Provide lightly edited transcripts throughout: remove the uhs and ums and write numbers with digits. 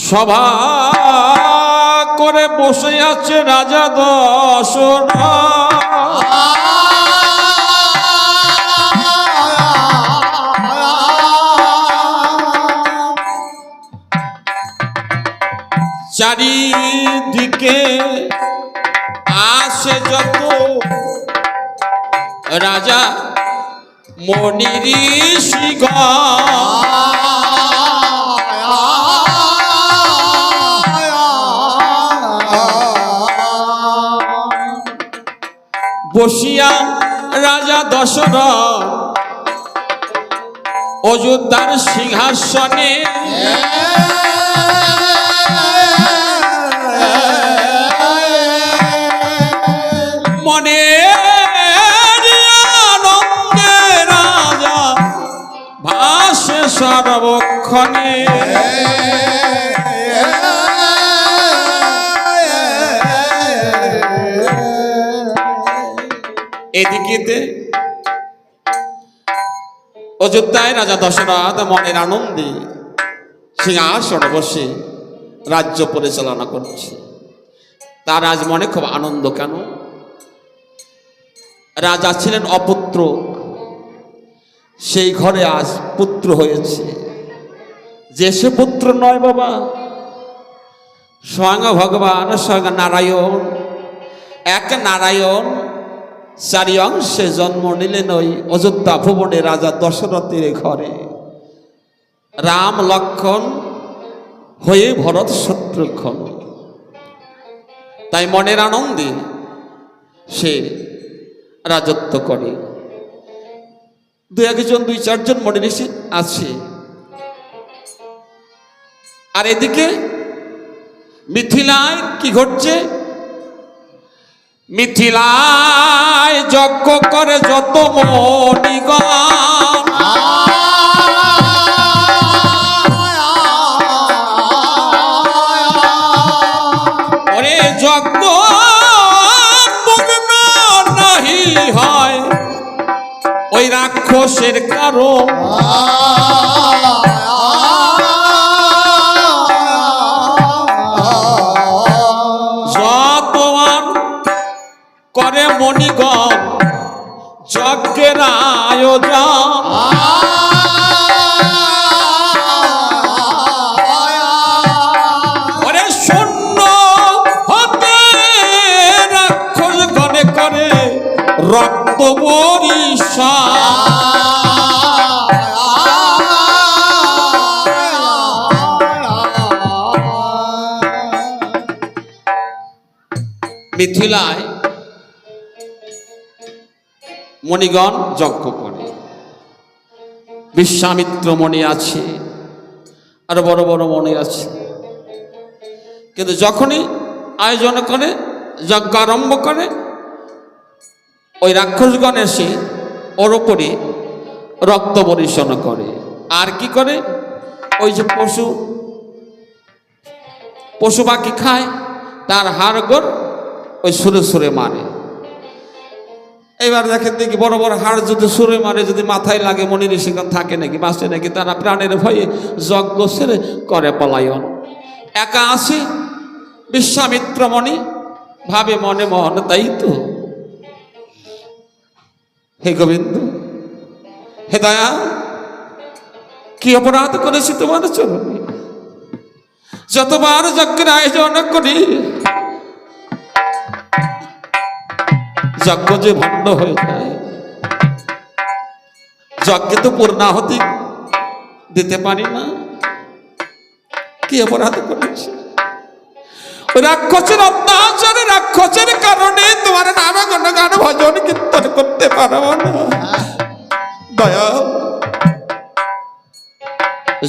সভা করে বসে আছে রাজা দশরথ। চারিদিকে আসে যত রাজা মনি ঋষিগণ, বসিয়া রাজা দশরথ অযোধ্যার সিংহাসনে মনে আনন্দে রাজা ভাসে সর্বক্ষণে। এদিকে অযোধ্যায় রাজা দশরথ মনের আনন্দে সিংহাসনে বসে রাজ্য পরিচালনা করছে। তার আজ মনে খুব আনন্দ। কেন? রাজা ছিলেন অপুত্র, সেই ঘরে আজ পুত্র হয়েছে। যে সে পুত্র নয় বাবা, স্বয়ং ভগবান, স্বয়ং নারায়ণ। এক নারায়ণ চারি অংশে জন্ম নিলেন ওই অযোধ্যা ভুবনে রাজা দশরথের ঘরে। রাম লক্ষ্মণ হয়ে ভরত শত্রুঘ্ন। তাই মনের আনন্দে সে রাজত্ব করে। দুই চারজন মনে ঋষি আছে। আর এদিকে মিথিলায় কি ঘটছে? মিথিলায় যজ্ঞ করে যত মণিগণ, ওরে যজ্ঞ পূর্ণ নাহি হয় ওই রাক্ষসের কারণ। করে মণিগণ যজ্ঞের আয়োজন, ওরে শূন্য হতে রাক্ষস গণে করে রক্ত বরিশান। মিথিলায় মণিগণ যজ্ঞ করে। বিশ্বামিত্র মণি আছে, আর বড় বড় মণি আছে। কিন্তু যখনই আয়োজন করে, যজ্ঞ আরম্ভ করে, ওই রাক্ষসগণ এসে ওর ওপরে রক্ত বর্ষণ করে। আর কি করে? ওই যে পশু পাখি খায়, তার হাড়গোড় ওই সুরে সুরে মারে। এবার দেখেন দেখি বড় বড় হাড় যদি সুরে মারে, যদি মাথায় লাগে, মনি ঋষিগণ থাকে নাকি, বাঁচে নাকি? তারা প্রাণের ভয়ে যজ্ঞ সেরে করে পলায়ন। একা আসি বিশ্বামিত্র মণি, ভাবে মনে মন, তাই তো হে গোবিন্দ, হে দয়া, কি অপরাধ করেছি তোমার চরণে? যতবার যজ্ঞের আয়োজন করি যজ্ঞ যে ভণ্ড হয়ে যায়। যজ্ঞে তো পূর্ণাহুতি দিতে পারি না। কি অপরাধ করেছি? রাক্ষসের অত্যাচারে, রাক্ষসের কারণে তোমার নামে গুণগান ভজন কীর্তন করতে পারবো না। দয়া,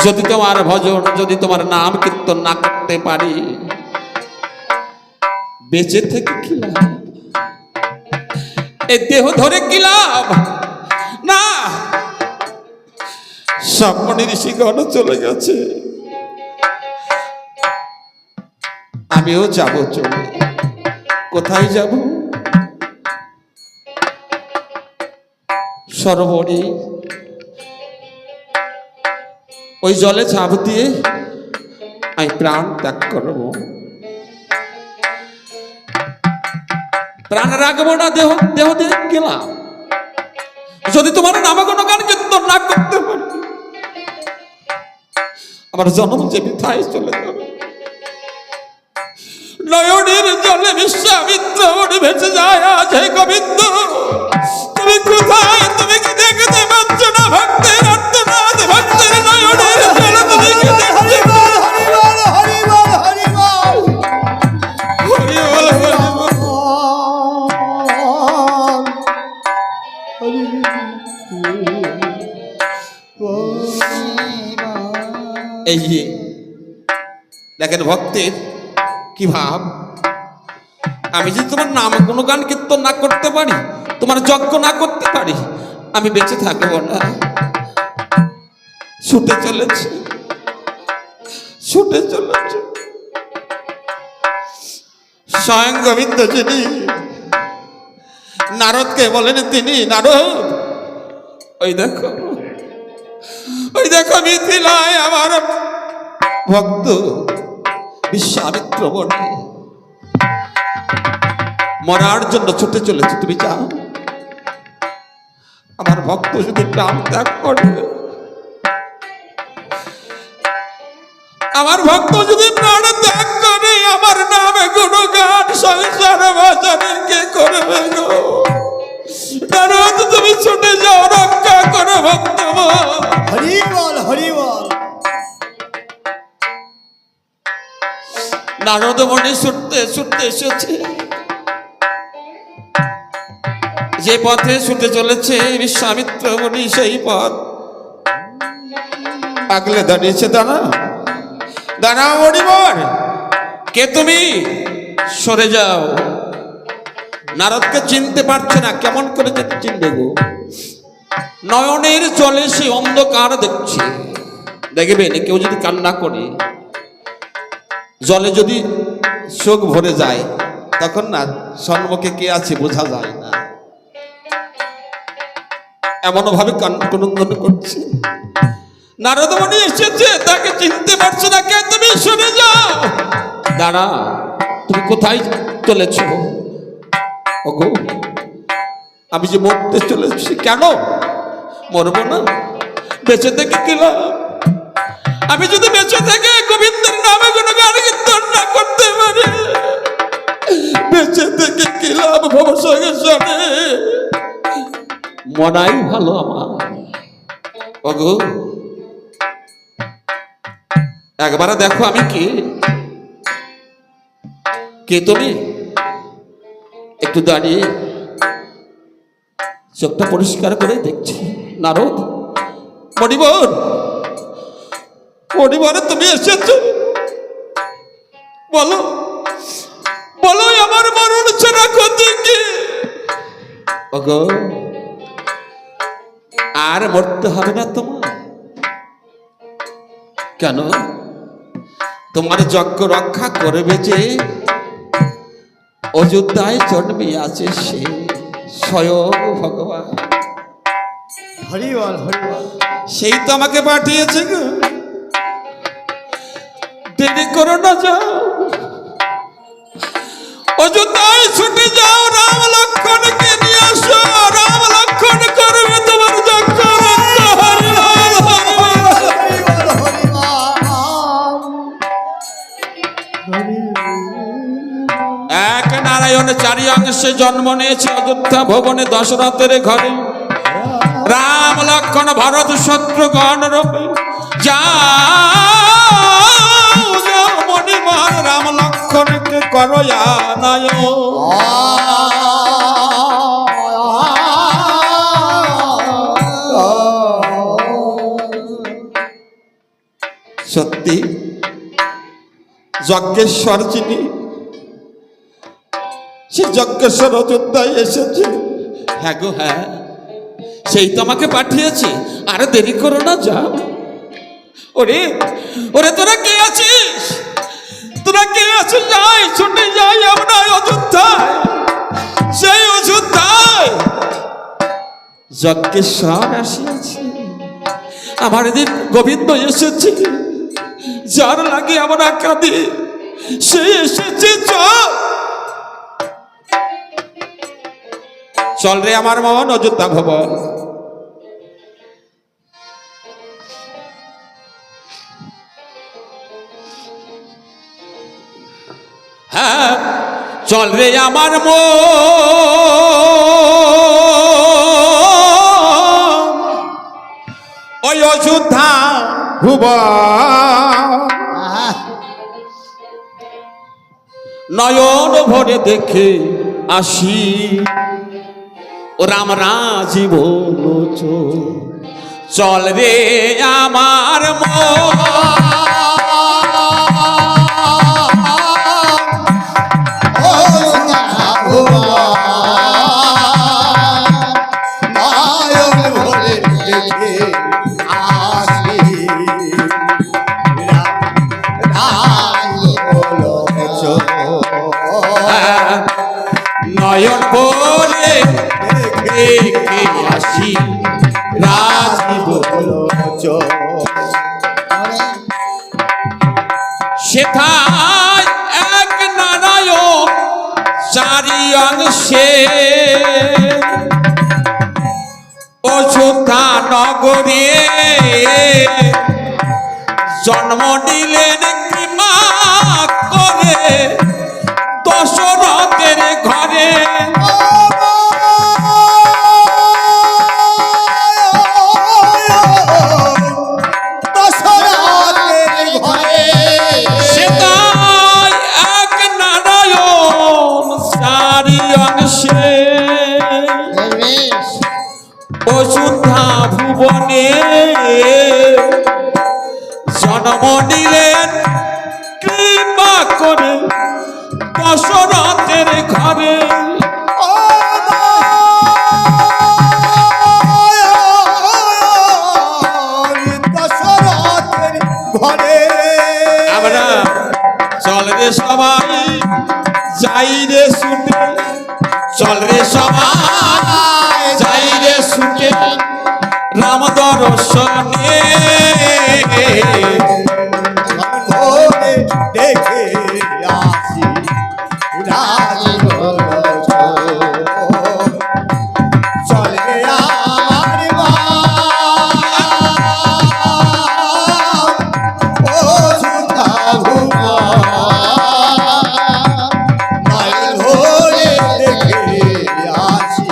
যদি তোমার ভজন, যদি তোমার নাম কীর্তন না করতে পারি, বেঁচে থেকে কি লাভ? এই দেহ ধরে কি লাভ? না, সব মনি ঋষিগণ চলে গেছে, আমিও যাব চলে। কোথায় যাব? সরোবরে ওই জলে ঝাঁপ দিয়ে আমি প্রাণ ত্যাগ করব, প্রাণ রাখবো না, দেহ দেহ দিয়ে গেলাম। যদি তোমার নামগুণ গান কীর্তন না করতে পারি, আমার জন্ম যে বৃথায় চলে যাবে। নয়নের জলে বিশ্বামিত্র ভেসে যায় আজ, হে গোবিন্দ তুমি কোথায়? তুমি কি দেখতে পাচ্ছ না ভক্তের আর্তনাদ, ভক্তের নয়নের জলে তুমি কি দেখতে? এই যে দেখেন ভক্তের কি ভাব। আমি যদি তোমার নাম কোনো গান কীর্তন না করতে পারি, তোমার যজ্ঞ না করতে পারি, আমি বেঁচে থাকবো না। ছুটে চলেছে, ছুটে চলেছে। স্বয়ং গোবিন্দ যিনি নারদকে বলেন, তিনি নারদ ওই দেখো, ওই দেখো মিথিলায় আমার ভক্ত বিশ্বামিত্র বনে মরার জন্য ছুটে চলেছে, তুমি যাও। আমার ভক্ত যদি প্রাণ ত্যাগ করে, আমার ভক্ত যদি প্রাণ ত্যাগ করে, আমার নামে গুণগান সংসার বাজারে কে করবে গো? নারদ তুমি ছুটে যাও, রক্ষা করো ভক্ত। হরি বল, হরি বল। নারদ মনে ছুটতে ছুটতে এসেছে, যে পথে ছুটে চলেছে বিশ্বামিত্র মুনি, সেই পথ আগলে দাঁড়িয়েছে। দাঁড়া দাঁড়া মণিবর, কে তুমি? সরে যাও। নারদকে চিনতে পারছে না, কেমন করে যেতে চিনবে গো? নয়নের জলে সে অন্ধকার দেখছে। দেখবেন কেউ যদি কান্না করে, জলে যদি চোখ ভরে যায়, তখন না সম্মুখে কে আছে বোঝা যায় না, এমন ভাবে কান্নাকন্দন করছে। নারদ মুনি এসেছে, তাকে চিনতে পারছে না। কে তুমি? সরে যাও। দাঁড়া, তুমি কোথায় চলেছ? ওগো আমি যে মরতে চলেছি। কেন মরবো না? বেঁচে থেকে কি লাভ? আমি যদি বেঁচে থেকে গোবিন্দের নামে কোনো গান কীর্তন না করতে পারি, বেঁচে থেকে কি লাভ? ভবসাগরে মনাই ভালো আমার। ওগো একবার দেখো আমি কে তুমি? একটু দাঁড়িয়ে চোখটা পরিষ্কার করে দেখছি। নারদ, মণিবর, মণিবরে তুমি এসেছো, বলো বলো আমার মরণ ছাড়া ক্ষতি কি? ওগো আর মরতে হবে না তোমার। কেন? তোমার যজ্ঞ রক্ষা করবে যে অযোধ্যায় জন্মে আছে, সে স্বয়ং ভগবান। হরি বল, হরি বল। সেই তো আমাকে পাঠিয়েছে গো। দেরি করো না, যাও অযোধ্যায় ছুটে যাও, রাম লক্ষ্মণকে নিয়ে আসো। রাম লক্ষ্মণ করবে তোমার যজ্ঞ। এক নারায়ণ চারি অংশে জন্ম নিয়েছে অযোধ্যা ভবনে দশরথের ঘরে। রাম লক্ষ্মণ ভরত শত্রুঘ্ন রূপে যাও মণিবর, রাম লক্ষ্মণকে করো আনায়ন। সত্যি যজ্ঞেশ্বর যিনি, সে যজ্ঞেশ্বর অযোধ্যায় এসেছে। হ্যাঁ গো হ্যাঁ, সেই তো আমাকে পাঠিয়েছে। আরে দেরি করো না, যাও। ওরে ওরে তোরা কে আছিস? তোরা কে আছিস? যাই, ছুটে যাই আমরা অযোধ্যায়। সেই অযোধ্যায় যজ্ঞেশ্বর আসিয়াছে, আমার এদিন গোবিন্দ এসেছে। যার লাগে আমরা কাঁদি সে এসেছে। চল চল রে আমার মন অযোধ্যা ভবন। হ্যাঁ চল রে আমার মন ওই অযোধ্যা ভুবন। নয়ন ভরে দেখে আসি ও রাম রাজীব লোচন। চল রে আমার মন নয়ন ভরে দেখে আসি রাজীব লোচন। সেথায় এক নারায়ণ চারি অংশে অযোধ্যা নগরে জন্ম নিলেন কৃপা করে দশরথের ঘরে। সেটাই এক নারায়ণ চারি অংশে অযোধ্যা ভুবনে জন্ম নিলেন কৃপা করে দশরথের ঘরে। আমরা চল রে সবাই যাই রে ছুটে, চল রে সবাই যাই রে ছুটে রাম দর্শনে। দেখে আসি রাজীব লোচন। চলে আমার অযোধ্যা ভুবন। নয়ন ভরে দেখে আসি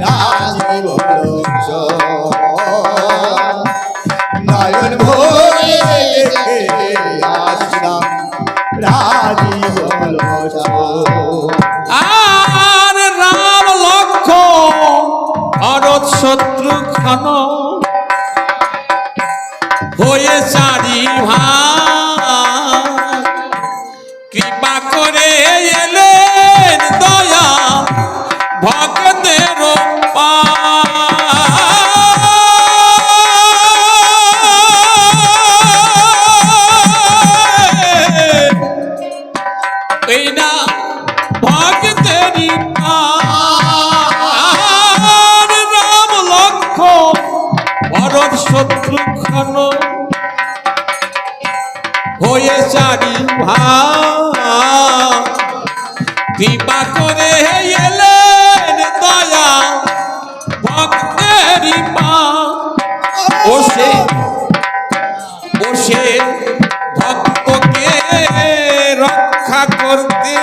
রাজীব লোচন। নয়ন ভরে দেখে আসলাম রাজীব লোচন। আর রাম লক্ষ্মণ ভরত শত্রুঘ্ন হয়ে চারি ভাই কৃপা করে এলেন দয়া ভক্তের এই না ভক্তেরি রাম লক্ষ্মণ ভরত শত্রুঘ্ন হয়ে চারি ভাই কৃপা করে এলেন দয়া ভক্তেরি বসে বসে ভক্তকে রক্ষা করতে,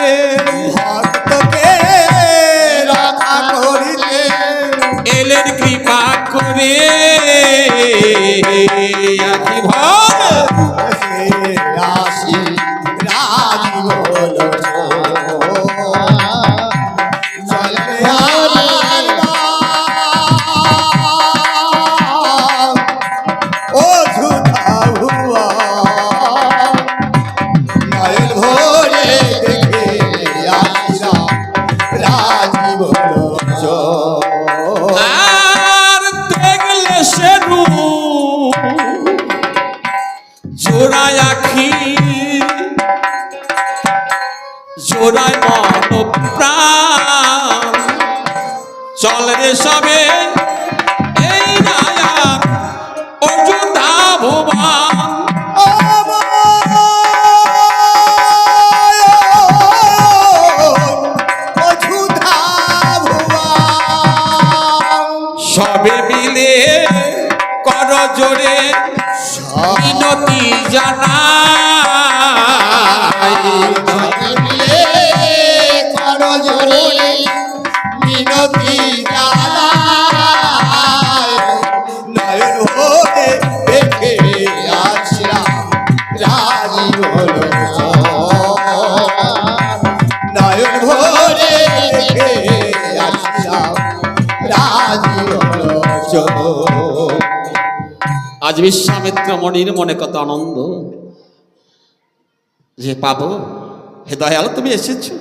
ভক্তকে রক্ষা করিতে এলেন কৃপা করে আকি ভর আসি রাজীব লোচন। চলে আমার অযোধ্যা ভুবন। নয়ন ভরে দেখে আসিলাম রাজীব লোচন। আর দেখলে সে রূপ জোড়ায় আখি জোড়ায় মন প্রাণ। চল রে সবে এই রায়া অযোধ্যা ভুবন। মিনতি জানাই মিলে করো জোরে মিনতি জানাই নয়ন ভরে দেখে আসলাম রাজীব লোচন নয়ন ভরে দেখে আসলাম রাজীব লোচন আজ বিশ্বামিত্র মনির মনে কত আনন্দ যে পাবো। হে দয়াল, তুমি এসেছো,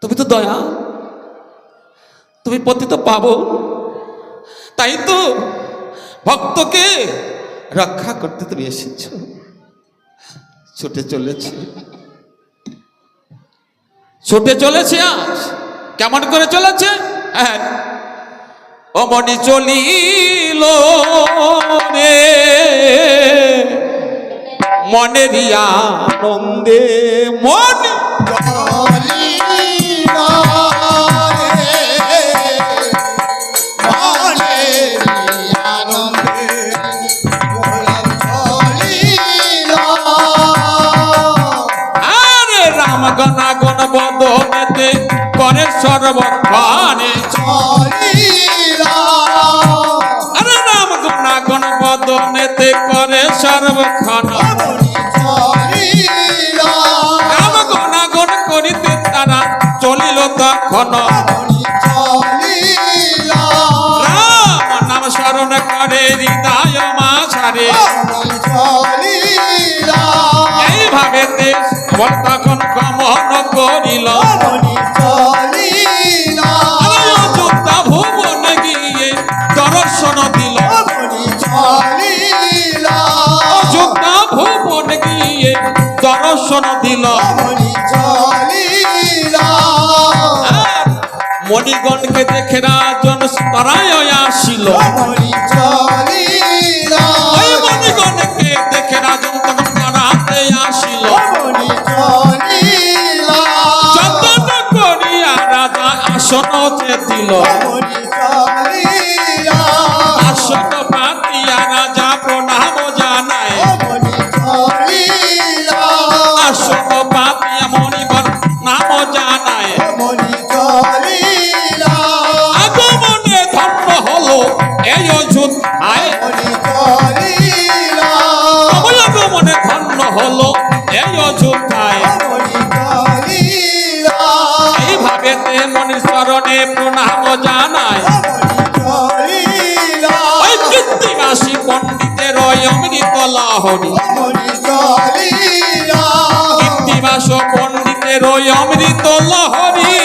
তুমি তো দয়া, তুমি পতিত পাবো, তাই তো ভক্তকে রক্ষা করতে তুমি এসেছো। ছুটে চলেছে, ছুটে চলেছে। আজ কেমন করে চলেছে? হ্যাঁ, ও মনি চলিল রে মনেরই আনন্দে মনে আরে রাম গণাগণ বদনেতে করে সর্বক্ষণে আরে রাম গণাগণ বদনেতে করে সর্বক্ষণ রাম গণাগণ করিতে তারা চলিল তখন রাম নাম স্মরণ করে হৃদয় মাঝারে এইভাবে তখন গমন করিল অযোধ্যা ভুবন গিয়ে দর্শন দিল অযোধ্যা ভুবন গিয়ে দর্শন দিল মণিগণকে দেখে রাজন তারায় আসিল ওই মণিগণকে দেখে রাজন তখন তারাতে আসিল যতন করিয়া রাজা আসন দিল আসন পাতিয়া রাজা প্রণাম জানায় আসন পাতিয়া মণিগণ নাম জানায় আগমনে ধন্য হলো এই অযোধ্যায় আগমনে ধন্য হলো এই অযোধ্যায় এইভাবে মনির চরণে প্রণাম জানায় ওই কৃত্তিবাসী পণ্ডিতের অমৃত লহরী কৃত্তিবাস পণ্ডিতের অমৃত লহরী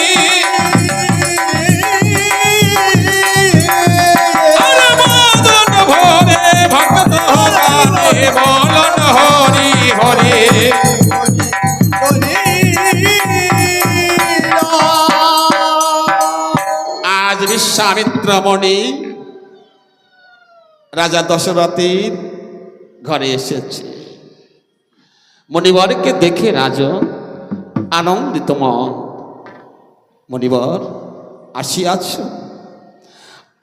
আরে মদন ভরে ভক্ত হরে বলন হরি হরে আজ বিশ্বামিত্র মণি রাজা দশরথের ঘরে এসেছে। মণিবরকে দেখে রাজা আনন্দিত মন। মণিবর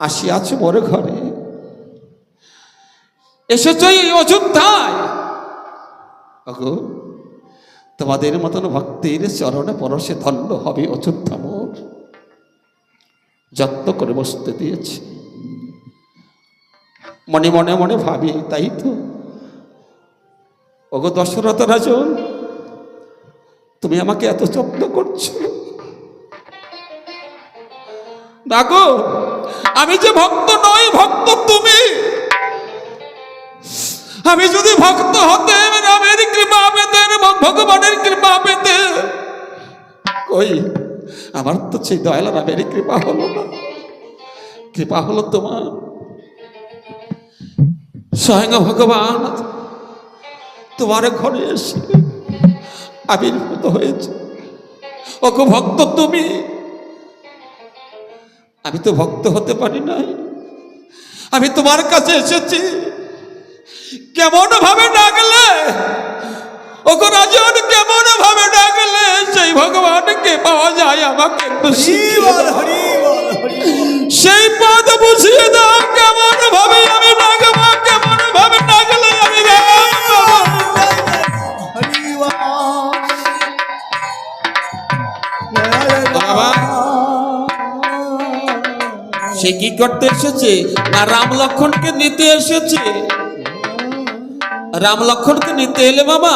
আসিয়াছ মোর ঘরে, এসেছ এই অযোধ্যায়। ওগো, তোমাদের মতন ভক্তের চরণে পরশে ধন্য হবে অযোধ্যা মোর। যত্ন করে বসতে দিয়েছি। মনে মনে মনে ভাবি, তাই তো ওগো দশরথ রাজন, তুমি আমাকে এত যত্ন করছো। দেখো, আমি যে ভক্ত নই, ভক্ত তুমি। আমি যদি ভক্ত হতে রামের কৃপা পেতে, ভগবানের কৃপা পেতে, কই আমার তো সেই দয়াল রামের কৃপা হলো না। কৃপা হলো তোমার, স্বয়ং ভগবান তোমার ঘরে এসে আবির্ভূত হয়েছে। ওকে ভক্ত তুমি, আমি তো ভক্ত হতে পারি নাই। আমি তোমার কাছে এসেছি, কেমন ভাবে ডাকলে ওকে রাজন, কেমন ভাবে ডাকলে সেই ভগবানকে পাওয়া যায়। আমাকে একটু সেই পদ বুঝিয়ে দাও, কেমন ভাবে আমি ডাকবো, কেমন ভাবে ডাকলে কি করতে এসেছে? না রাম লক্ষণকে নিতে এসেছে। রাম লক্ষণকে নিতে এলে বাবা,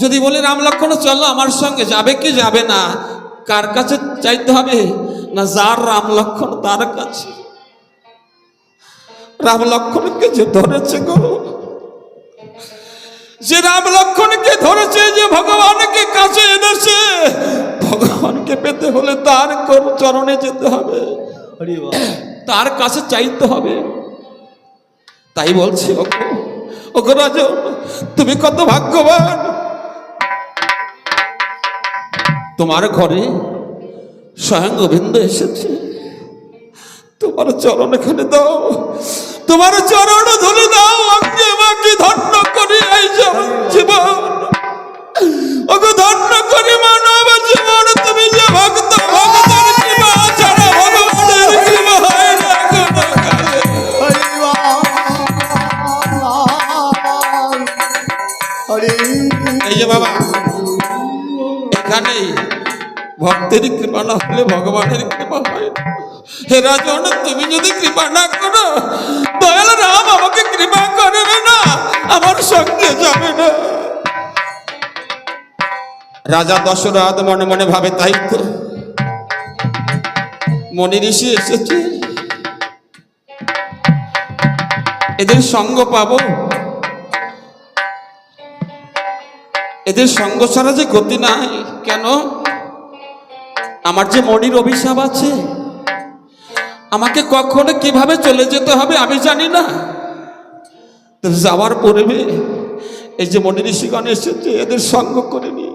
যদি বলি রাম লক্ষণ চলো আমার সঙ্গে, যাবে কি যাবে না? কার কাছে চাইতে হবে? না যার রাম লক্ষণ তার কাছে। রাম লক্ষণকে যে ধরেছে গো, যে রাম লক্ষণকে ধরেছে, যে ভগবানকে কাছে এনেছে, ভগবানকে পেতে হলে তার চরণে যেতে হবে, তার কাছে চাইতে হবে। তাই বলছি ওগো রাজন, তুমি কত ভাগ্যবান। তোমার ঘরে স্বয়ং গোবিন্দ এসেছে, তোমার চরণ এখানে দাও, তোমার চরণ ধরে দাও। আমি আমাকে ধন্য করি এই জীবন, ওগো ধন্য করি মানব জীবন। তুমি যে ভক্ত, ভক্তের কৃপা ছাড়া ভগবানের কৃপা হয় না। এই যে বাবা, এখানেই ভক্তের কৃপা না হলে ভগবানের কৃপা হয় না। হে রাজন, তুমি যদি কৃপা না করো, দয়াল রাম আমাকে কৃপা করবে না, আমার সঙ্গে যাবে না। রাজা দশরথ মনে মনে ভাবে, তাই তো মনি ঋষি এসেছে, এদের সঙ্গ পাবো, এদের সঙ্গ ছাড়া যে গতি নাই। কেন? আমার যে মনির অভিশাপ আছে, আমাকে কখনো কিভাবে চলে যেতে হবে আমি জানি না। যাওয়ার পূর্বে এই যে মনি ঋষিগণ এসেছে, এদের সঙ্গ করে নি,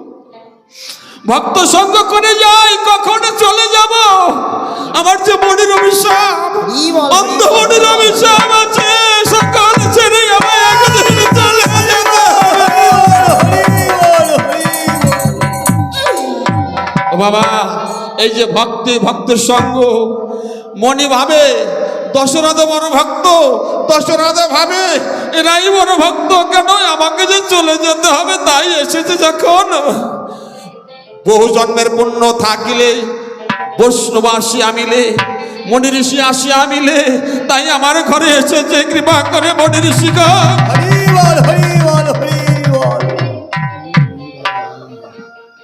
ভক্ত সঙ্গ করে যাই, কখনো চলে যাব। আমার যে মনির অভিশাপ, অন্ধ মনির অভিশাপ আছে, সকল ছেড়ে আমায় একদিন চলে যেতে হবে। ও বাবা, এই যে ভক্তের সঙ্গ, মনি ভাবে দশরথ বড় ভক্ত, দশরথ ভাবে এরাই বড় ভক্ত, কেন আমাকে যে চলে যেতে হবে, তাই এসেছে যখন। বহু জন্মের পুণ্য থাকিলে বৈষ্ণব আসিয়া মিলে, মনি ঋষি আসিয়া মিলে, তাই আমার ঘরে এসেছে, কৃপা করে মনি ঋষিগণ।